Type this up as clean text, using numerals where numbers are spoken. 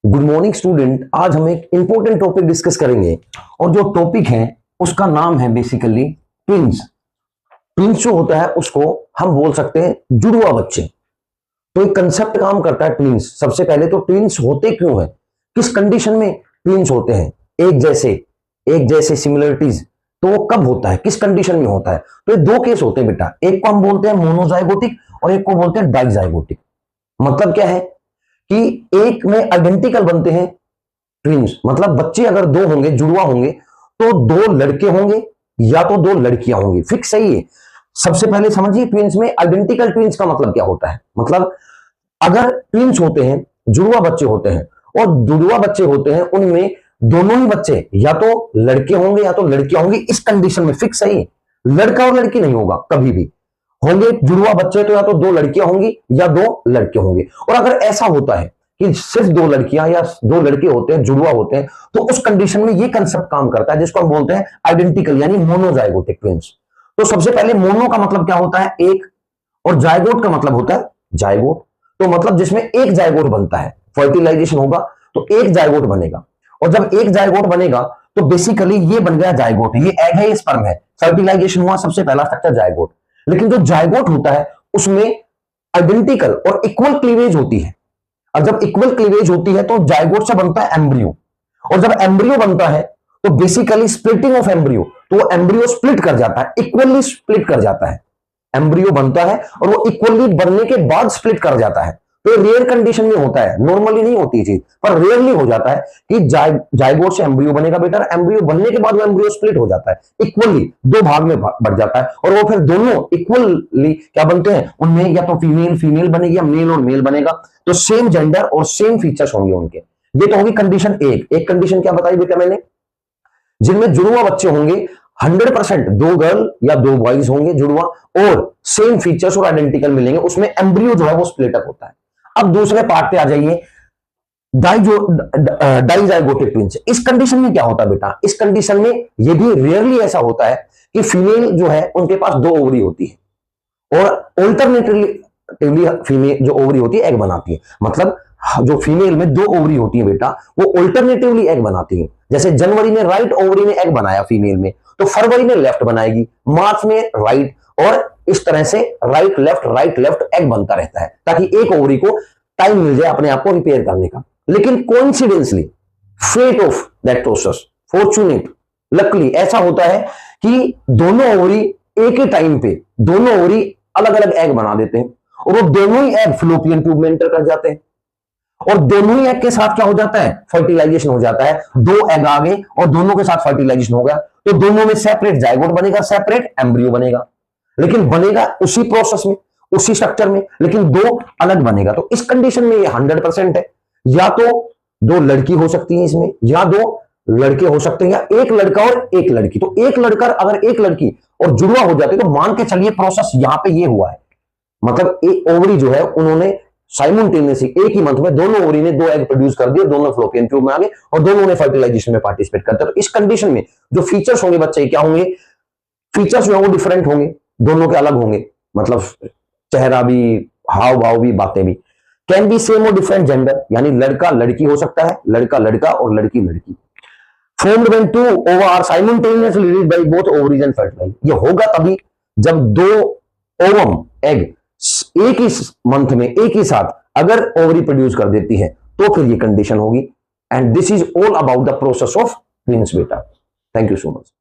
Good morning student. आज हम एक इंपॉर्टेंट टॉपिक डिस्कस करेंगे और जो टॉपिक है उसका नाम है बेसिकली ट्विंस। ट्विंस जो होता है उसको हम बोल सकते हैं जुड़वा बच्चे। तो एक कंसेप्ट काम करता है ट्विंस। सबसे पहले तो ट्विंस होते क्यों है, किस कंडीशन में ट्विंस होते हैं, एक जैसे सिमिलरिटीज, तो वो कब होता है, किस कंडीशन में होता है। तो ये दो केस होते हैं बेटा, एक को हम बोलते हैं मोनोजाइगोटिक और एक को बोलते हैं डाइजाइगोटिक। मतलब क्या है कि एक में आइडेंटिकल बनते हैं ट्विंस, मतलब बच्चे अगर दो होंगे, जुड़वा होंगे, तो दो लड़के होंगे या तो दो लड़कियां होंगी, फिक्स सही है। सबसे पहले समझिए ट्विंस में आइडेंटिकल ट्विंस का मतलब क्या होता है। मतलब अगर ट्विंस होते हैं, जुड़वा बच्चे होते हैं और जुड़वा बच्चे होते हैं, उनमें दोनों ही बच्चे या तो लड़के होंगे या तो लड़कियां होंगी, इस कंडीशन में फिक्स सही है। लड़का और लड़की नहीं होगा कभी भी। होंगे जुड़वा बच्चे तो या तो दो लड़कियां होंगी या दो लड़के होंगे। और अगर ऐसा होता है कि सिर्फ दो लड़कियां या दो लड़के होते हैं, जुड़वा होते हैं, तो उस कंडीशन में ये कंसेप्ट काम करता है जिसको हम बोलते हैं आइडेंटिकल यानी मोनोजाइगोटिक ट्विंस। तो सबसे पहले मोनो का मतलब क्या होता है, एक, और जाइगोट का मतलब होता है जाइगोट। तो मतलब जिसमें एक जाइगोट बनता है, फर्टिलाइजेशन होगा तो एक जाइगोट बनेगा, और जब एक जाइगोट बनेगा तो बेसिकली ये बन गया जाइगोट। ये एग है, ये स्पर्म है, फर्टिलाइजेशन हुआ, सबसे पहला स्ट्रक्चर जाइगोट। लेकिन जो जाइगोट होता है उसमें आइडेंटिकल और इक्वल क्लीवेज होती है, और जब इक्वल क्लीवेज होती है तो जाइगोट से बनता है एम्ब्रियो, और जब एम्ब्रियो बनता है तो बेसिकली स्प्लिटिंग ऑफ एम्ब्रियो, तो वो एम्ब्रियो स्प्लिट कर जाता है, इक्वली स्प्लिट कर जाता है। एम्ब्रियो बनता है और वो इक्वली बनने के बाद स्प्लिट कर जाता है। तो रेयर कंडीशन में होता है, नॉर्मली नहीं होती चीज, पर रेयरली हो जाता है कि जाइगोट से एम्ब्रियो बनेगा बेटा, एम्ब्रियो बनने के बाद वो एम्ब्रियो स्प्लिट हो जाता है, इक्वली दो भाग में बढ़ जाता है, और वो फिर दोनों इक्वली क्या बनते हैं, उनमें या तो फीमेल फीमेल बनेगी या मेल और मेल बनेगा। तो सेम जेंडर और सेम फीचर्स होंगे उनके। ये तो होगी कंडीशन एक कंडीशन क्या बताई बेटा मैंने, जिनमें जुड़वा बच्चे होंगे 100%, दो गर्ल या दो बॉयज होंगे जुड़वा, और सेम फीचर्स और आइडेंटिकल मिलेंगे, उसमें एम्ब्रियो जो है वो स्प्लिट अप होता है। अब दूसरे पार्ट पे आ जाइए, डाइजाइगोटिक ट्विंस। इस कंडीशन में क्या होता है बेटा, इस कंडीशन में ये भी रेयरली ऐसा होता है कि फीमेल जो है उनके पास दो ओवरी होती है और ऑल्टरनेटिवली फीमेल जो ओवरी होती है एग बनाती है। मतलब जो फीमेल में दो ओवरी होती है बेटा, वो ऑल्टरनेटिवली एग बनाती है। जैसे जनवरी में राइट ओवरी ने एग बनाया फीमेल में, तो फरवरी में लेफ्ट बनाएगी, मार्च में राइट, और इस तरह से राइट लेफ्ट एग बनता रहता है, ताकि एक ओवरी को टाइम मिल जाए अपने आप को रिपेयर करने का। लेकिन coincidentally fate of that process, fortunate, luckily ऐसा होता है कि दोनों ओवरी एक ही टाइम पे, दोनों ओवरी अलग अलग एग बना देते हैं, और वो दोनों ही एग फ्लोपियन ट्यूब में एंटर कर जाते हैं, और दोनों ही एग के साथ क्या हो जाता है, फर्टिलाइजेशन हो जाता है। दो एग आ गए और दोनों के साथ फर्टिलाइजेशन हो गया, तो दोनों में सेपरेट जाइगोट बनेगा, सेपरेट एम्ब्रियो बनेगा, लेकिन बनेगा उसी प्रोसेस में, उसी स्ट्रक्चर में, लेकिन दो अलग बनेगा। तो इस कंडीशन में ये 100% है। या तो दो लड़की हो सकती है इसमें, या दो लड़के हो सकते हैं, या एक लड़का और एक लड़की। तो एक लड़का अगर एक लड़की और जुड़वा हो जाते तो मान के चलिए प्रोसेस यहां पे ये हुआ है। मतलब एक ओवरी जो है उन्होंने साइमल्टेनियसली एक ही मंथ में दोनों ओवरी ने दो एग प्रोड्यूस कर दिए, दोनों फ्लोपियन ट्यूब में आ गए और दोनों ने फर्टिलाइजेशन में पार्टिसिपेट करते हैं। तो इस कंडीशन में जो फीचर्स होंगे बच्चे क्या होंगे, फीचर्स जो है वो डिफरेंट होंगे, दोनों के अलग होंगे। मतलब चेहरा भी, हाव भाव भी, बातें भी। कैन बी सेम और डिफरेंट जेंडर, यानी लड़का लड़की हो सकता है, लड़का लड़का और लड़की लड़की। formed when two ova are simultaneously released by both ovaries and fertilized। ये होगा तभी जब दो ओवम एग एक ही मंथ में एक ही साथ अगर ओवरी प्रोड्यूस कर देती है, तो फिर ये कंडीशन होगी। And this is all about the process of twins बेटा। Thank you so much.